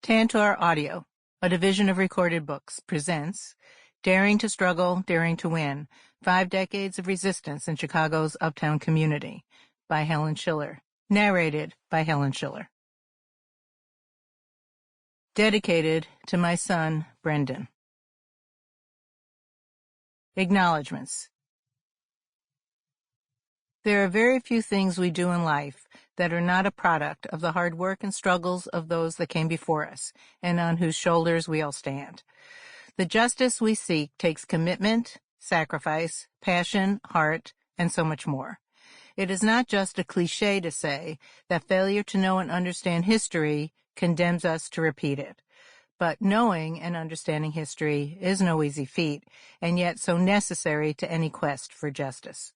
Tantor Audio, a division of Recorded Books, presents Daring to Struggle, Daring to Win, 5 Decades of Resistance in Chicago's Uptown Community by Helen Shiller, narrated by Helen Shiller. Dedicated to my son, Brendan. Acknowledgments. There are very few things we do in life that are not a product of the hard work and struggles of those that came before us and on whose shoulders we all stand. The justice we seek takes commitment, sacrifice, passion, heart, and so much more. It is not just a cliche to say that failure to know and understand history condemns us to repeat it. But knowing and understanding history is no easy feat, and yet so necessary to any quest for justice.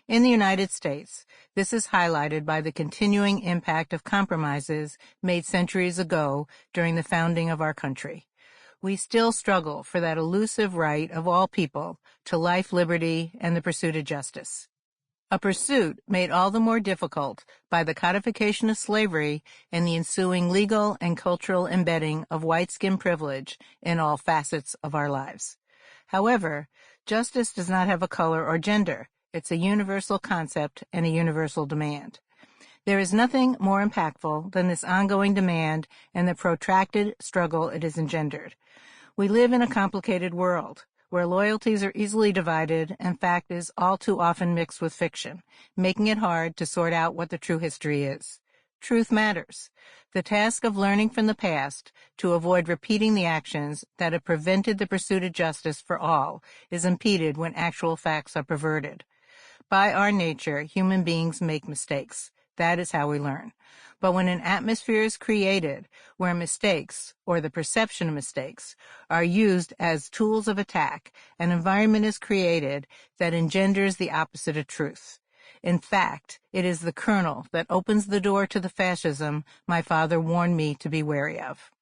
In the United States, this is highlighted by the continuing impact of compromises made centuries ago during the founding of our country. We still struggle for that elusive right of all people to life, liberty, and the pursuit of justice. A pursuit made all the more difficult by the codification of slavery and the ensuing legal and cultural embedding of white skin privilege in all facets of our lives. However, justice does not have a color or gender. It's a universal concept and a universal demand. There is nothing more impactful than this ongoing demand and the protracted struggle it has engendered. We live in a complicated world where loyalties are easily divided and fact is all too often mixed with fiction, making it hard to sort out what the true history is. Truth matters. The task of learning from the past to avoid repeating the actions that have prevented the pursuit of justice for all is impeded when actual facts are perverted. By our nature, human beings make mistakes. That is how we learn. But when an atmosphere is created where mistakes, or the perception of mistakes, are used as tools of attack, an environment is created that engenders the opposite of truth. In fact, it is the kernel that opens the door to the fascism my father warned me to be wary of.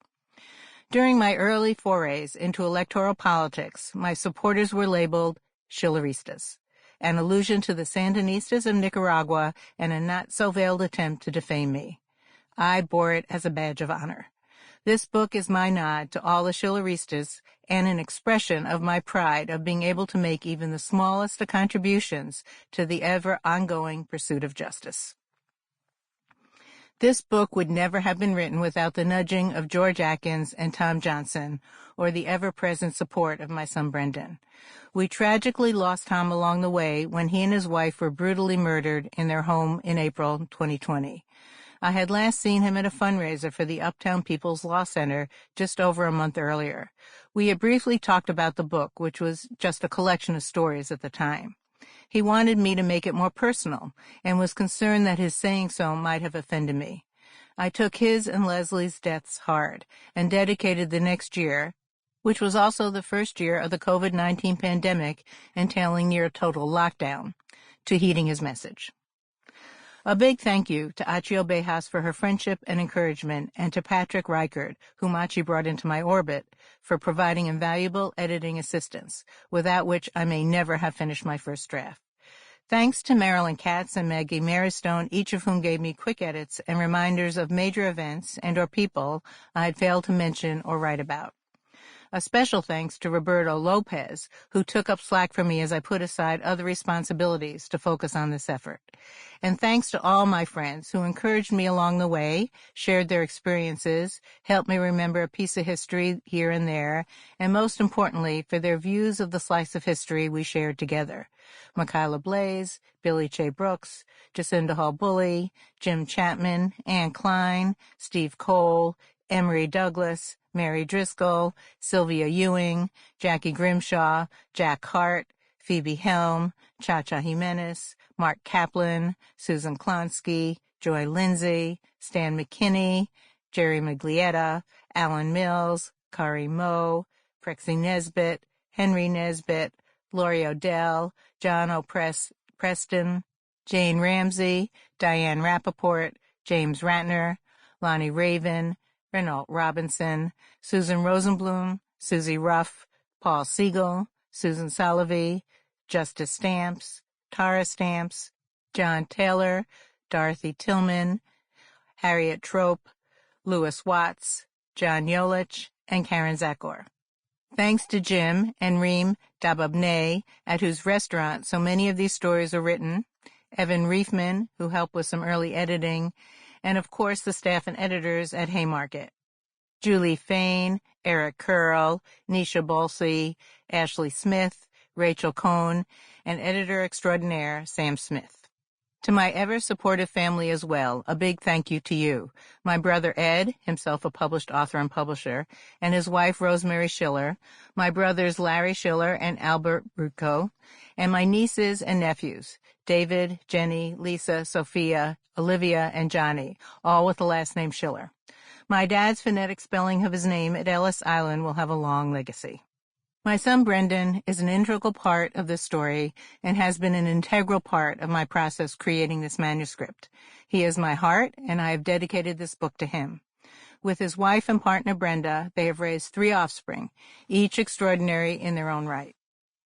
During my early forays into electoral politics, my supporters were labeled Shilleristas, an allusion to the Sandinistas of Nicaragua and a not-so-veiled attempt to defame me. I bore it as a badge of honor. This book is my nod to all the Shilleristas and an expression of my pride of being able to make even the smallest of contributions to the ever-ongoing pursuit of justice. This book would never have been written without the nudging of George Atkins and Tom Johnson, or the ever-present support of my son Brendan. We tragically lost Tom along the way when he and his wife were brutally murdered in their home in April 2020. I had last seen him at a fundraiser for the Uptown People's Law Center just over a month earlier. We had briefly talked about the book, which was just a collection of stories at the time. He wanted me to make it more personal and was concerned that his saying so might have offended me. I took his and Leslie's deaths hard and dedicated the next year, which was also the first year of the COVID-19 pandemic entailing near total lockdown, to heeding his message. A big thank you to Achio Bejas for her friendship and encouragement, and to Patrick Reichert, whom Achi brought into my orbit, for providing invaluable editing assistance, without which I may never have finished my first draft. Thanks to Marilyn Katz and Maggie Marystone, each of whom gave me quick edits and reminders of major events and or people I had failed to mention or write about. A special thanks to Roberto Lopez, who took up slack for me as I put aside other responsibilities to focus on this effort. And thanks to all my friends who encouraged me along the way, shared their experiences, helped me remember a piece of history here and there, and most importantly, for their views of the slice of history we shared together. Michaela Blaze, Billy Che Brooks, Jacinda Hall-Bully, Jim Chapman, Ann Klein, Steve Cole, Emery Douglas, Mary Driscoll, Sylvia Ewing, Jackie Grimshaw, Jack Hart, Phoebe Helm, Cha-Cha Jimenez, Mark Kaplan, Susan Klonsky, Joy Lindsay, Stan McKinney, Jerry Miglietta, Alan Mills, Kari Moe, Prexy Nesbitt, Henry Nesbitt, Lori Odell, John Preston, Jane Ramsey, Diane Rappaport, James Ratner, Lonnie Raven, Renault Robinson, Susan Rosenblum, Susie Ruff, Paul Siegel, Susan Solovey, Justice Stamps, Tara Stamps, John Taylor, Dorothy Tillman, Harriet Trope, Louis Watts, John Yolich, and Karen Zakor. Thanks to Jim and Reem Dababneh, at whose restaurant so many of these stories are written, Evan Reifman, who helped with some early editing, and of course the staff and editors at Haymarket. Julie Fain, Eric Curl, Nisha Bolsey, Ashley Smith, Rachel Cohn, and editor extraordinaire Sam Smith. To my ever-supportive family as well, a big thank you to you. My brother Ed, himself a published author and publisher, and his wife Rosemary Shiller, my brothers Larry Shiller and Albert Rutko, and my nieces and nephews, David, Jenny, Lisa, Sophia, Olivia, and Johnny, all with the last name Shiller. My dad's phonetic spelling of his name at Ellis Island will have a long legacy. My son Brendan is an integral part of this story and has been an integral part of my process creating this manuscript. He is my heart, and I have dedicated this book to him. With his wife and partner Brenda, they have raised 3 offspring, each extraordinary in their own right.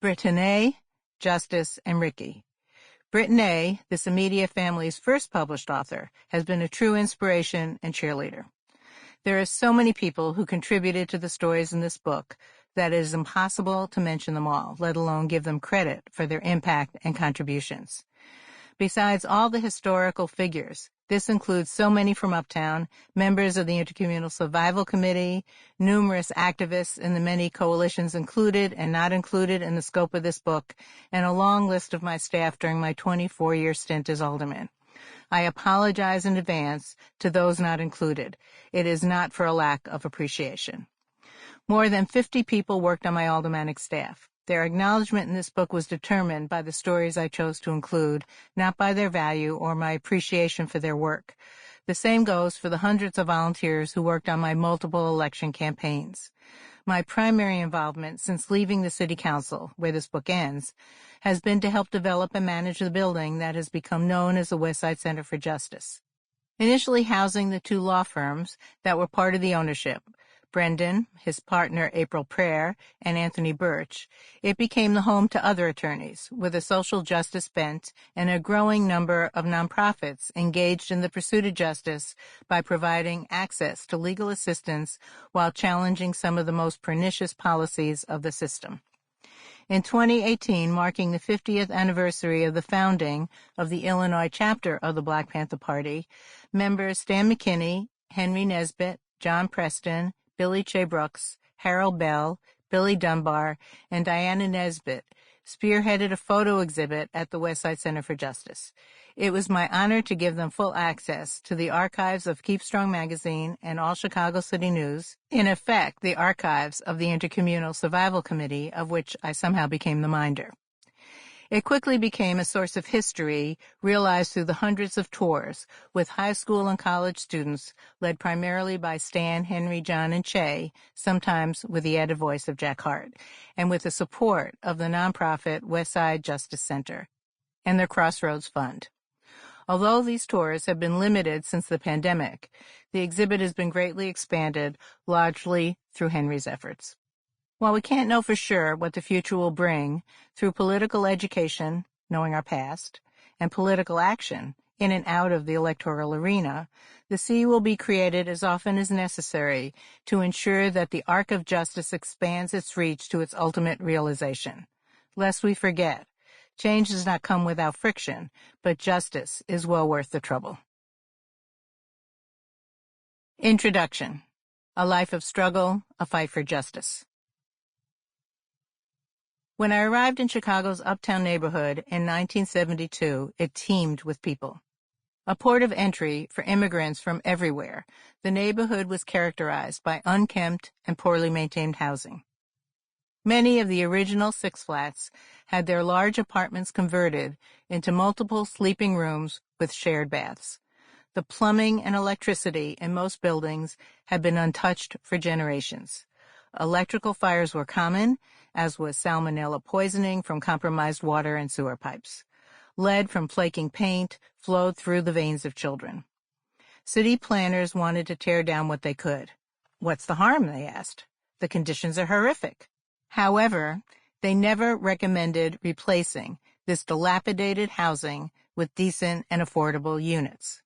Brittany, Justice, and Ricky. Brittany, this immediate family's first published author, has been a true inspiration and cheerleader. There are so many people who contributed to the stories in this book that it is impossible to mention them all, let alone give them credit for their impact and contributions. Besides all the historical figures, this includes so many from Uptown, members of the Intercommunal Survival Committee, numerous activists in the many coalitions included and not included in the scope of this book, and a long list of my staff during my 24-year stint as alderman. I apologize in advance to those not included. It is not for a lack of appreciation. More than 50 people worked on my aldermanic staff. Their acknowledgement in this book was determined by the stories I chose to include, not by their value or my appreciation for their work. The same goes for the hundreds of volunteers who worked on my multiple election campaigns. My primary involvement since leaving the City Council, where this book ends, has been to help develop and manage the building that has become known as the Westside Center for Justice. Initially housing the 2 law firms that were part of the ownership, Brendan, his partner April Prayer, and Anthony Birch, it became the home to other attorneys with a social justice bent and a growing number of nonprofits engaged in the pursuit of justice by providing access to legal assistance while challenging some of the most pernicious policies of the system. In 2018, marking the 50th anniversary of the founding of the Illinois chapter of the Black Panther Party, members Stan McKinney, Henry Nesbitt, John Preston, Billy Che Brooks, Harold Bell, Billy Dunbar, and Diana Nesbitt spearheaded a photo exhibit at the Westside Center for Justice. It was my honor to give them full access to the archives of Keep Strong magazine and all Chicago City News, in effect, the archives of the Intercommunal Survival Committee, of which I somehow became the minder. It quickly became a source of history realized through the hundreds of tours with high school and college students led primarily by Stan, Henry, John, and Che, sometimes with the added voice of Jack Hart, and with the support of the nonprofit Westside Justice Center and their Crossroads Fund. Although these tours have been limited since the pandemic, the exhibit has been greatly expanded, largely through Henry's efforts. While we can't know for sure what the future will bring, through political education, knowing our past, and political action, in and out of the electoral arena, the sea will be created as often as necessary to ensure that the arc of justice expands its reach to its ultimate realization. Lest we forget, change does not come without friction, but justice is well worth the trouble. Introduction. A life of struggle, a fight for justice. When I arrived in Chicago's Uptown neighborhood in 1972, it teemed with people. A port of entry for immigrants from everywhere, the neighborhood was characterized by unkempt and poorly maintained housing. Many of the original 6 flats had their large apartments converted into multiple sleeping rooms with shared baths. The plumbing and electricity in most buildings had been untouched for generations. Electrical fires were common, as was salmonella poisoning from compromised water and sewer pipes. Lead from flaking paint flowed through the veins of children. City planners wanted to tear down what they could. What's the harm, they asked. The conditions are horrific. However, they never recommended replacing this dilapidated housing with decent and affordable units.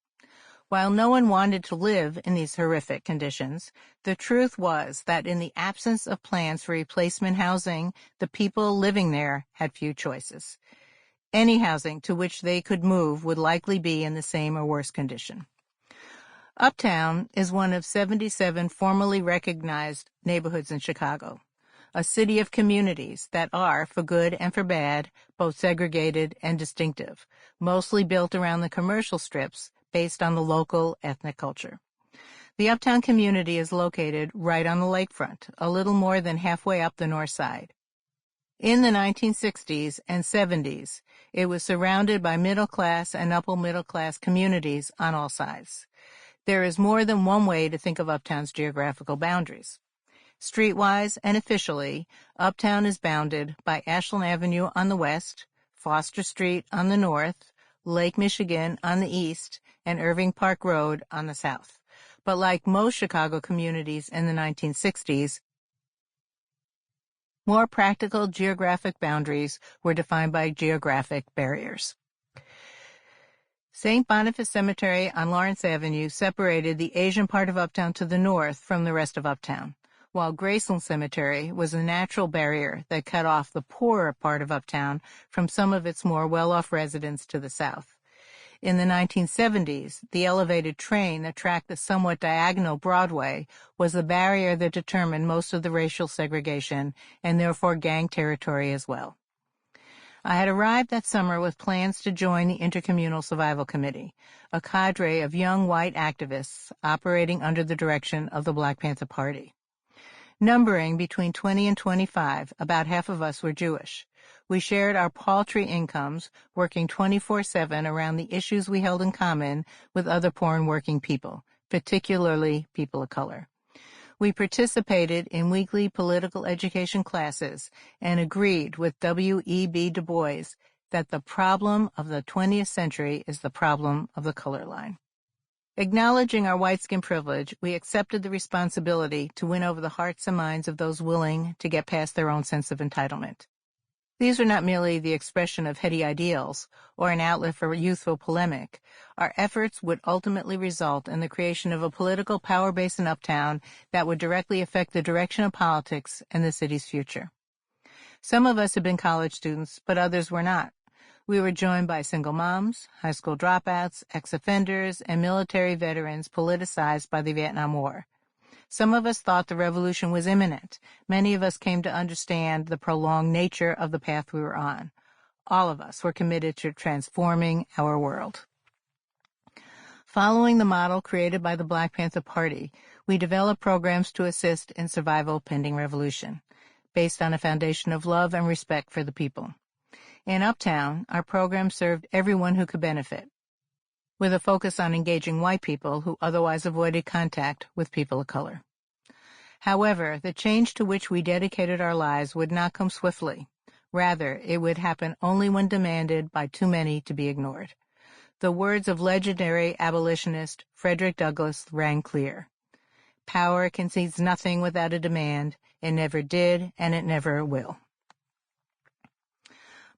While no one wanted to live in these horrific conditions, the truth was that in the absence of plans for replacement housing, the people living there had few choices. Any housing to which they could move would likely be in the same or worse condition. Uptown is one of 77 formally recognized neighborhoods in Chicago, a city of communities that are, for good and for bad, both segregated and distinctive, mostly built around the commercial strips based on the local ethnic culture. The Uptown community is located right on the lakefront, a little more than halfway up the Northside. In the 1960s and 70s, it was surrounded by middle-class and upper-middle-class communities on all sides. There is more than one way to think of Uptown's geographical boundaries. Streetwise and officially, Uptown is bounded by Ashland Avenue on the west, Foster Street on the north, Lake Michigan on the east, and Irving Park Road on the south. But like most Chicago communities in the 1960s, more practical geographic boundaries were defined by geographic barriers. St. Boniface Cemetery on Lawrence Avenue separated the Asian part of Uptown to the north from the rest of Uptown, while Graceland Cemetery was a natural barrier that cut off the poorer part of Uptown from some of its more well-off residents to the south. In the 1970s, the elevated train that tracked the somewhat diagonal Broadway was the barrier that determined most of the racial segregation and therefore gang territory as well. I had arrived that summer with plans to join the Intercommunal Survival Committee, a cadre of young white activists operating under the direction of the Black Panther Party. Numbering between 20 and 25, about half of us were Jewish. We shared our paltry incomes, working 24/7 around the issues we held in common with other poor and working people, particularly people of color. We participated in weekly political education classes and agreed with W.E.B. Du Bois that the problem of the 20th century is the problem of the color line. Acknowledging our white-skin privilege, we accepted the responsibility to win over the hearts and minds of those willing to get past their own sense of entitlement. These are not merely the expression of heady ideals or an outlet for youthful polemic. Our efforts would ultimately result in the creation of a political power base in Uptown that would directly affect the direction of politics and the city's future. Some of us had been college students, but others were not. We were joined by single moms, high school dropouts, ex-offenders, and military veterans politicized by the Vietnam War. Some of us thought the revolution was imminent. Many of us came to understand the prolonged nature of the path we were on. All of us were committed to transforming our world. Following the model created by the Black Panther Party, we developed programs to assist in survival pending revolution, based on a foundation of love and respect for the people. In Uptown, our program served everyone who could benefit, with a focus on engaging white people who otherwise avoided contact with people of color. However, the change to which we dedicated our lives would not come swiftly. Rather, it would happen only when demanded by too many to be ignored. The words of legendary abolitionist Frederick Douglass rang clear. Power concedes nothing without a demand. It never did, and it never will.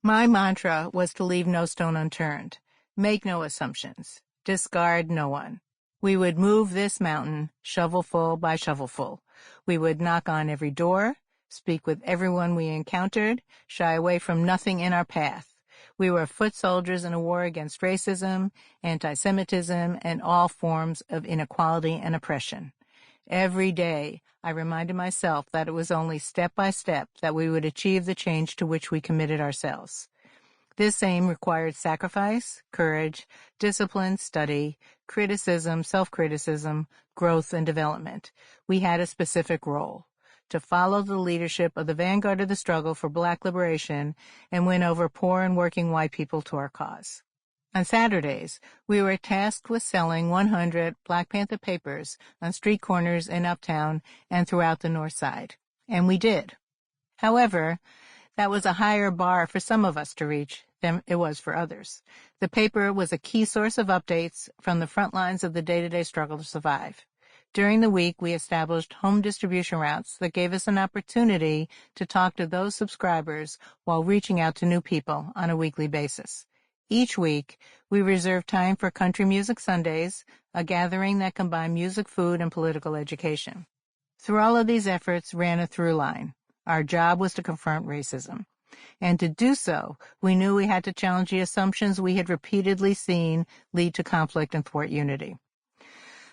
My mantra was to leave no stone unturned, make no assumptions, discard no one. We would move this mountain shovelful by shovelful. We would knock on every door, speak with everyone we encountered, shy away from nothing in our path. We were foot soldiers in a war against racism, anti-Semitism, and all forms of inequality and oppression. Every day, I reminded myself that it was only step by step that we would achieve the change to which we committed ourselves. This aim required sacrifice, courage, discipline, study, criticism, self-criticism, growth, and development. We had a specific role: to follow the leadership of the vanguard of the struggle for Black liberation and win over poor and working white people to our cause. On Saturdays, we were tasked with selling 100 Black Panther papers on street corners in Uptown and throughout the Northside. And we did. However, that was a higher bar for some of us to reach than it was for others. The paper was a key source of updates from the front lines of the day-to-day struggle to survive. During the week, we established home distribution routes that gave us an opportunity to talk to those subscribers while reaching out to new people on a weekly basis. Each week, we reserved time for Country Music Sundays, a gathering that combined music, food, and political education. Through all of these efforts ran a through line. Our job was to confront racism. And to do so, we knew we had to challenge the assumptions we had repeatedly seen lead to conflict and thwart unity.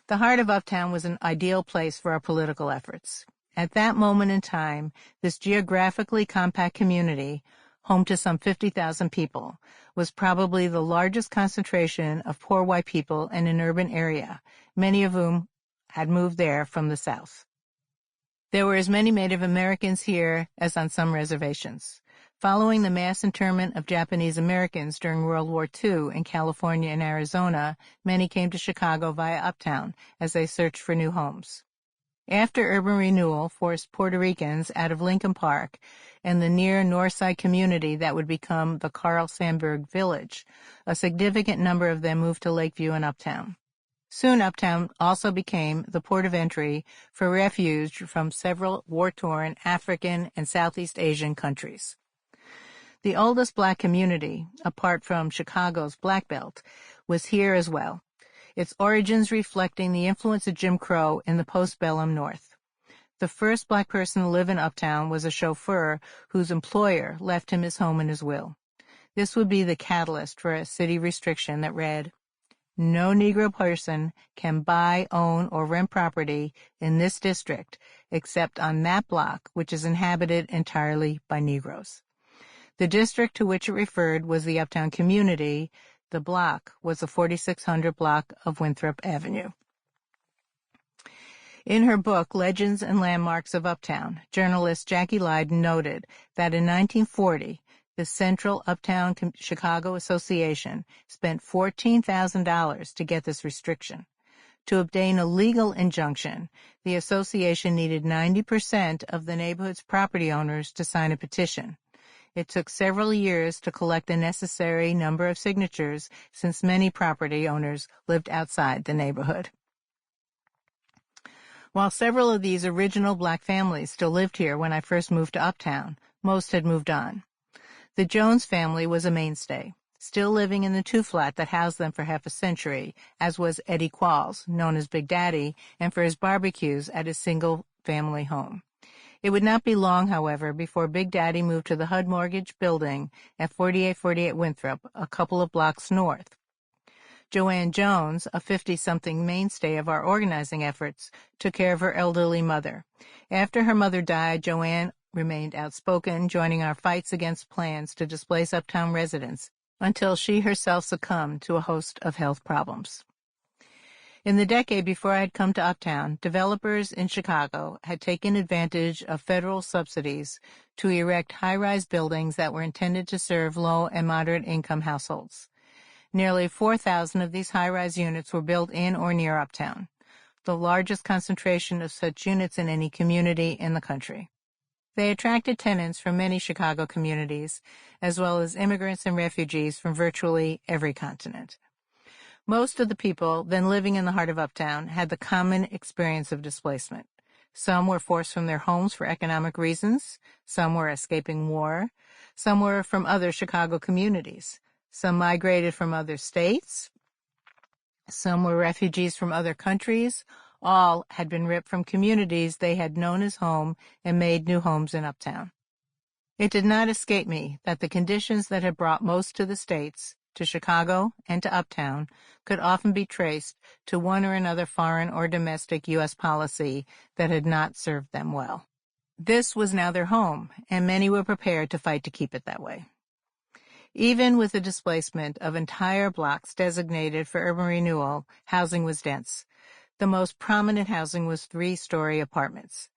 The heart of Uptown was an ideal place for our political efforts. At that moment in time, this geographically compact community, home to some 50,000 people, was probably the largest concentration of poor white people in an urban area, many of whom had moved there from the South. There were as many Native Americans here as on some reservations. Following the mass internment of Japanese Americans during World War II in California and Arizona, many came to Chicago via Uptown as they searched for new homes. After urban renewal forced Puerto Ricans out of Lincoln Park and the near Northside community that would become the Carl Sandburg Village, a significant number of them moved to Lakeview and Uptown. Soon Uptown also became the port of entry for refuge from several war-torn African and Southeast Asian countries. The oldest black community, apart from Chicago's Black Belt, was here as well, its origins reflecting the influence of Jim Crow in the postbellum North. The first black person to live in Uptown was a chauffeur whose employer left him his home and his will. This would be the catalyst for a city restriction that read, "No Negro person can buy, own, or rent property in this district except on that block, which is inhabited entirely by Negroes." The district to which it referred was the Uptown community. The block was the 4600 block of Winthrop Avenue. In her book, Legends and Landmarks of Uptown, journalist Jackie Lydon noted that in 1940, the Central Uptown Chicago Association spent $14,000 to get this restriction. To obtain a legal injunction, the association needed 90% of the neighborhood's property owners to sign a petition. It took several years to collect the necessary number of signatures since many property owners lived outside the neighborhood. While several of these original black families still lived here when I first moved to Uptown, most had moved on. The Jones family was a mainstay, still living in the two-flat that housed them for half a century, as was Eddie Qualls, known as Big Daddy, and for his barbecues at his single-family home. It would not be long, however, before Big Daddy moved to the HUD Mortgage building at 4848 Winthrop, a couple of blocks north. Joanne Jones, a 50-something mainstay of our organizing efforts, took care of her elderly mother. After her mother died, Joanne remained outspoken, joining our fights against plans to displace Uptown residents until she herself succumbed to a host of health problems. In the decade before I had come to Uptown, developers in Chicago had taken advantage of federal subsidies to erect high-rise buildings that were intended to serve low and moderate-income households. Nearly 4,000 of these high-rise units were built in or near Uptown, the largest concentration of such units in any community in the country. They attracted tenants from many Chicago communities, as well as immigrants and refugees from virtually every continent. Most of the people then living in the heart of Uptown had the common experience of displacement. Some were forced from their homes for economic reasons. Some were escaping war. Some were from other Chicago communities. Some migrated from other states. Some were refugees from other countries. All had been ripped from communities they had known as home and made new homes in Uptown. It did not escape me that the conditions that had brought most to the States, to Chicago and to Uptown, could often be traced to one or another foreign or domestic U.S. policy that had not served them well. This was now their home, and many were prepared to fight to keep it that way. Even with the displacement of entire blocks designated for urban renewal, housing was dense. The most prominent housing was three-story apartments.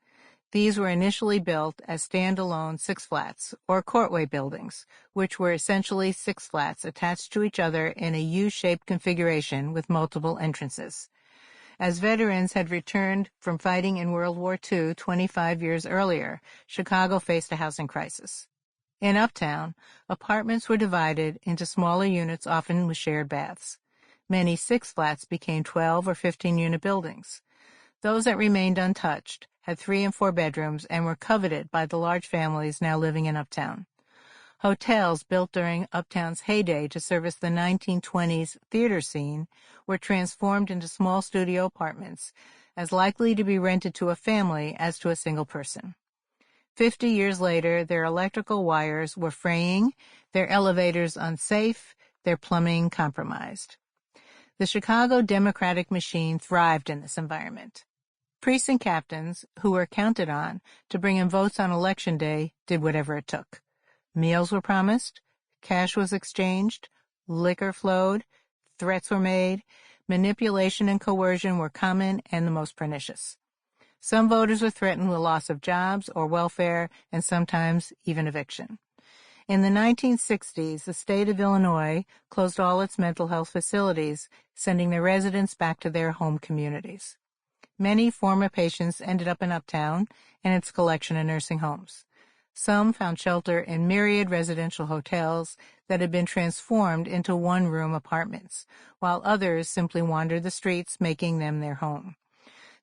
These were initially built as standalone six-flats, or courtway buildings, which were essentially six flats attached to each other in a U-shaped configuration with multiple entrances. As veterans had returned from fighting in World War II 25 years earlier, Chicago faced a housing crisis. In Uptown, apartments were divided into smaller units, often with shared baths. Many six-flats became 12 or 15-unit buildings. Those that remained untouched had 3 and 4 bedrooms and were coveted by the large families now living in Uptown. Hotels built during Uptown's heyday to service the 1920s theater scene were transformed into small studio apartments, as likely to be rented to a family as to a single person. 50 years later, their electrical wires were fraying, their elevators unsafe, their plumbing compromised. The Chicago Democratic machine thrived in this environment. Precinct captains, who were counted on to bring in votes on Election Day, did whatever it took. Meals were promised, cash was exchanged, liquor flowed, threats were made, manipulation and coercion were common and the most pernicious. Some voters were threatened with loss of jobs or welfare and sometimes even eviction. In the 1960s, the state of Illinois closed all its mental health facilities, sending their residents back to their home communities. Many former patients ended up in Uptown and its collection of nursing homes. Some found shelter in myriad residential hotels that had been transformed into one-room apartments, while others simply wandered the streets, making them their home.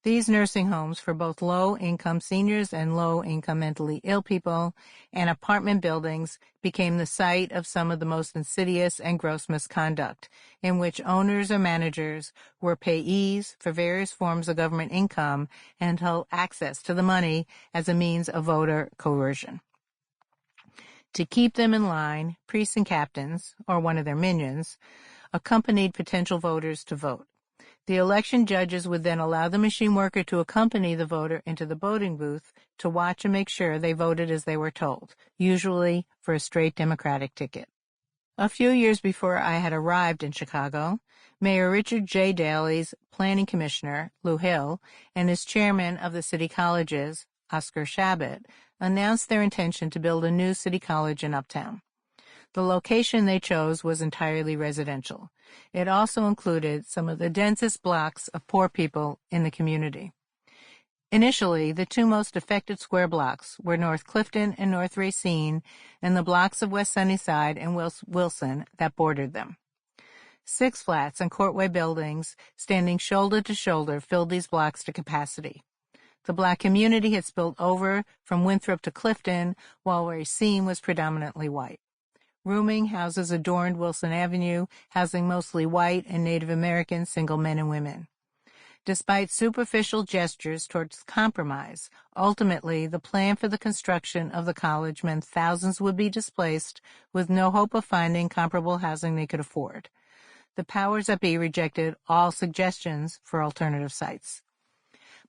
These nursing homes for both low-income seniors and low-income mentally ill people and apartment buildings became the site of some of the most insidious and gross misconduct, in which owners or managers were payees for various forms of government income and held access to the money as a means of voter coercion. To keep them in line, precinct captains, or one of their minions, accompanied potential voters to vote. The election judges would then allow the machine worker to accompany the voter into the voting booth to watch and make sure they voted as they were told, usually for a straight Democratic ticket. A few years before I had arrived in Chicago, Mayor Richard J. Daley's planning commissioner, Lou Hill, and his chairman of the city colleges, Oscar Shabbat, announced their intention to build a new city college in Uptown. The location they chose was entirely residential. It also included some of the densest blocks of poor people in the community. Initially, the two most affected square blocks were North Clifton and North Racine, and the blocks of West Sunnyside and Wilson that bordered them. 6 flats and courtway buildings standing shoulder to shoulder filled these blocks to capacity. The black community had spilled over from Winthrop to Clifton, while Racine was predominantly white. Rooming houses adorned Wilson Avenue, housing mostly white and Native American single men and women. Despite superficial gestures towards compromise, ultimately the plan for the construction of the college meant thousands would be displaced with no hope of finding comparable housing they could afford. The powers that be rejected all suggestions for alternative sites.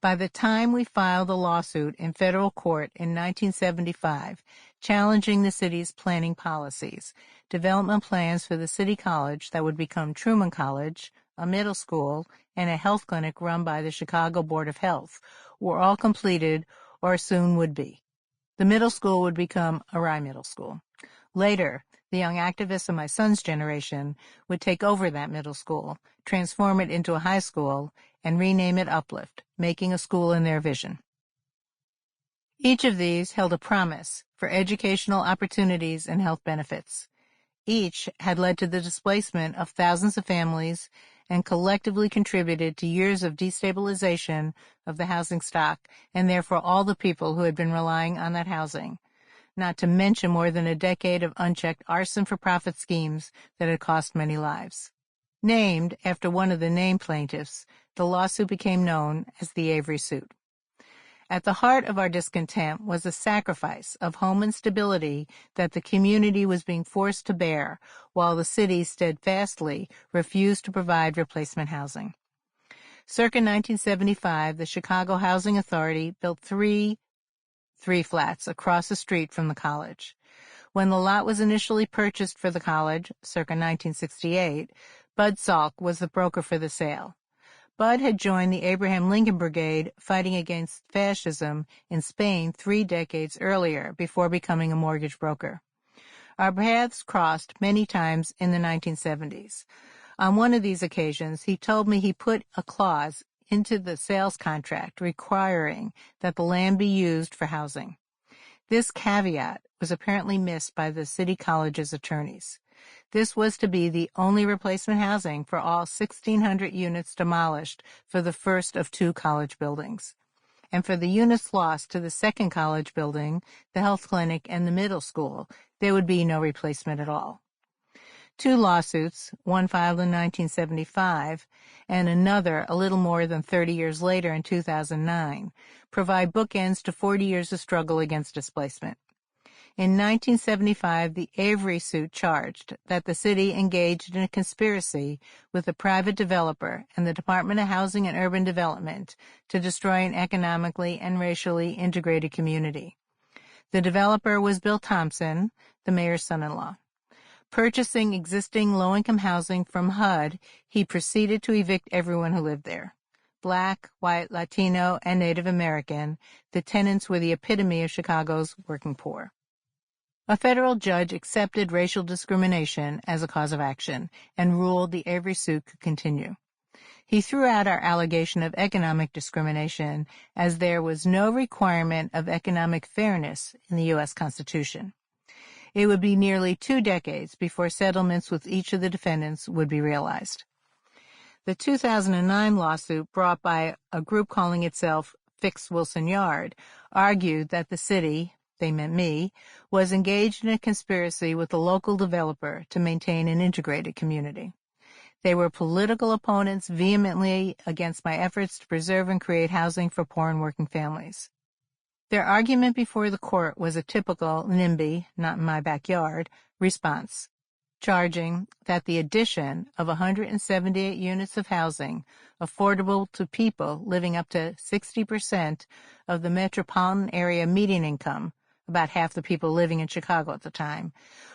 By the time we filed a lawsuit in federal court in 1975, challenging the city's planning policies, development plans for the city college that would become Truman College, a middle school, and a health clinic run by the Chicago Board of Health were all completed or soon would be. The middle school would become Arai Middle School. Later, the young activists of my son's generation would take over that middle school, transform it into a high school, and rename it Uplift, making a school in their vision. Each of these held a promise for educational opportunities and health benefits. Each had led to the displacement of thousands of families and collectively contributed to years of destabilization of the housing stock and therefore all the people who had been relying on that housing, not to mention more than a decade of unchecked arson-for-profit schemes that had cost many lives. Named after one of the named plaintiffs, the lawsuit became known as the Avery suit. At the heart of our discontent was the sacrifice of home and stability that the community was being forced to bear, while the city steadfastly refused to provide replacement housing. Circa 1975, the Chicago Housing Authority built three flats across the street from the college. When the lot was initially purchased for the college, circa 1968, Bud Salk was the broker for the sale. Bud had joined the Abraham Lincoln Brigade fighting against fascism in Spain 3 decades earlier before becoming a mortgage broker. Our paths crossed many times in the 1970s. On one of these occasions, he told me he put a clause into the sales contract requiring that the land be used for housing. This caveat was apparently missed by the city college's attorneys. This was to be the only replacement housing for all 1,600 units demolished for the first of 2 college buildings. and for the units lost to the second college building, the health clinic, and the middle school, there would be no replacement at all. 2 lawsuits, one filed in 1975 and another a little more than 30 years later in 2009, provide bookends to 40 years of struggle against displacement. In 1975, the Avery suit charged that the city engaged in a conspiracy with a private developer and the Department of Housing and Urban Development to destroy an economically and racially integrated community. The developer was Bill Thompson, the mayor's son-in-law. Purchasing existing low-income housing from HUD, he proceeded to evict everyone who lived there. Black, white, Latino, and Native American, the tenants were the epitome of Chicago's working poor. A federal judge accepted racial discrimination as a cause of action and ruled the Avery suit could continue. He threw out our allegation of economic discrimination as there was no requirement of economic fairness in the U.S. Constitution. It would be nearly 2 decades before settlements with each of the defendants would be realized. The 2009 lawsuit, brought by a group calling itself Fix Wilson Yard, argued that the city, they meant me, was engaged in a conspiracy with the local developer to maintain an integrated community. They were political opponents vehemently against my efforts to preserve and create housing for poor and working families. Their argument before the court was a typical NIMBY, not in my backyard, response, charging that the addition of 178 units of housing affordable to people living up to 60% of the metropolitan area median income, about half the people living in Chicago at the time,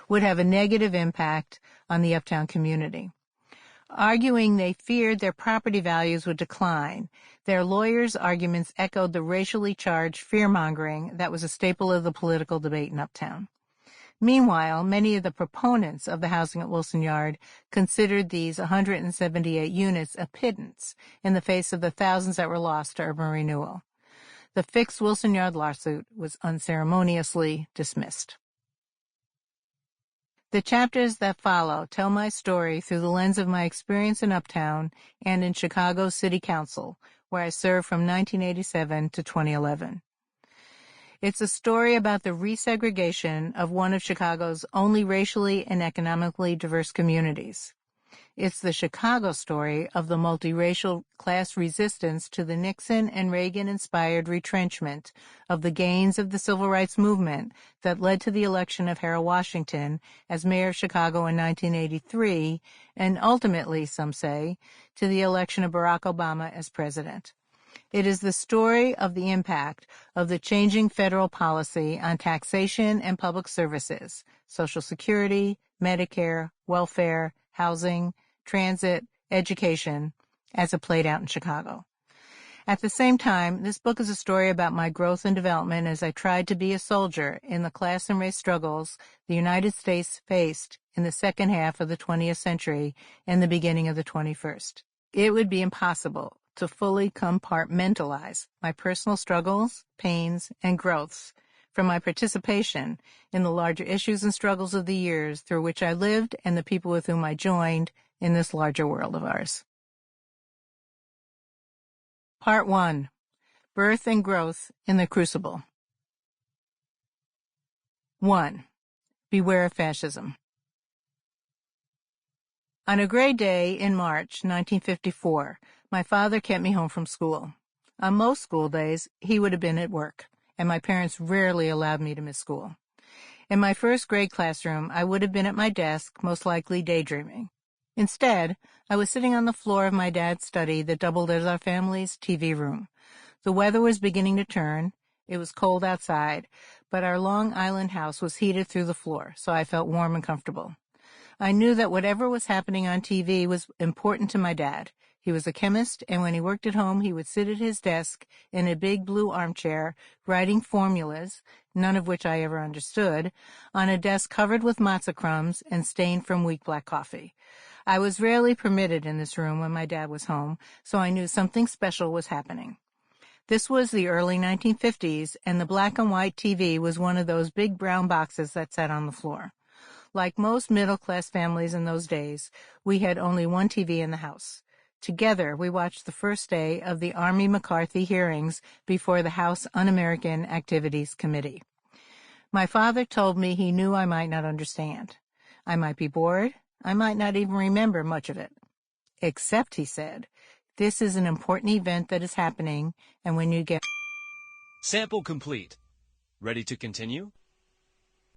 would have a negative impact on the Uptown community. Arguing they feared their property values would decline, their lawyers' arguments echoed the racially charged fear-mongering that was a staple of the political debate in Uptown. Meanwhile, many of the proponents of the housing at Wilson Yard considered these 178 units a pittance in the face of the thousands that were lost to urban renewal. The Fix Wilson Yard lawsuit was unceremoniously dismissed. The chapters that follow tell my story through the lens of my experience in Uptown and in Chicago City Council, where I served from 1987 to 2011. It's a story about the resegregation of one of Chicago's only racially and economically diverse communities. It's the Chicago story of the multiracial class resistance to the Nixon and Reagan-inspired retrenchment of the gains of the civil rights movement that led to the election of Harold Washington as mayor of Chicago in 1983, and ultimately, some say, to the election of Barack Obama as president. It is the story of the impact of the changing federal policy on taxation and public services, Social Security, Medicare, welfare, housing, transit, education, as it played out in Chicago. At the same time, this book is a story about my growth and development as I tried to be a soldier in the class and race struggles the United States faced in the second half of the 20th century and the beginning of the 21st. It would be impossible to fully compartmentalize my personal struggles, pains, and growths from my participation in the larger issues and struggles of the years through which I lived and the people with whom I joined in this larger world of ours. Part 1. Birth and Growth in the Crucible. 1. Beware of Fascism. On a gray day in March 1954, my father kept me home from school. On most school days, he would have been at work, and my parents rarely allowed me to miss school. In my first grade classroom, I would have been at my desk, most likely daydreaming. Instead, I was sitting on the floor of my dad's study that doubled as our family's TV room. The weather was beginning to turn. It was cold outside, but our Long Island house was heated through the floor, so I felt warm and comfortable. I knew that whatever was happening on TV was important to my dad. He was a chemist, and when he worked at home, he would sit at his desk in a big blue armchair, writing formulas, none of which I ever understood, on a desk covered with matzo crumbs and stained from weak black coffee. I was rarely permitted in this room when my dad was home, so I knew something special was happening. This was the early 1950s, and the black and white TV was one of those big brown boxes that sat on the floor. Like most middle-class families in those days, we had only one TV in the house. Together, we watched the first day of the Army McCarthy hearings before the House Un-American Activities Committee. My father told me he knew I might not understand. I might be bored. I might not even remember much of it. Except, he said, this is an important event that is happening, and when you get... Sample complete. Ready to continue?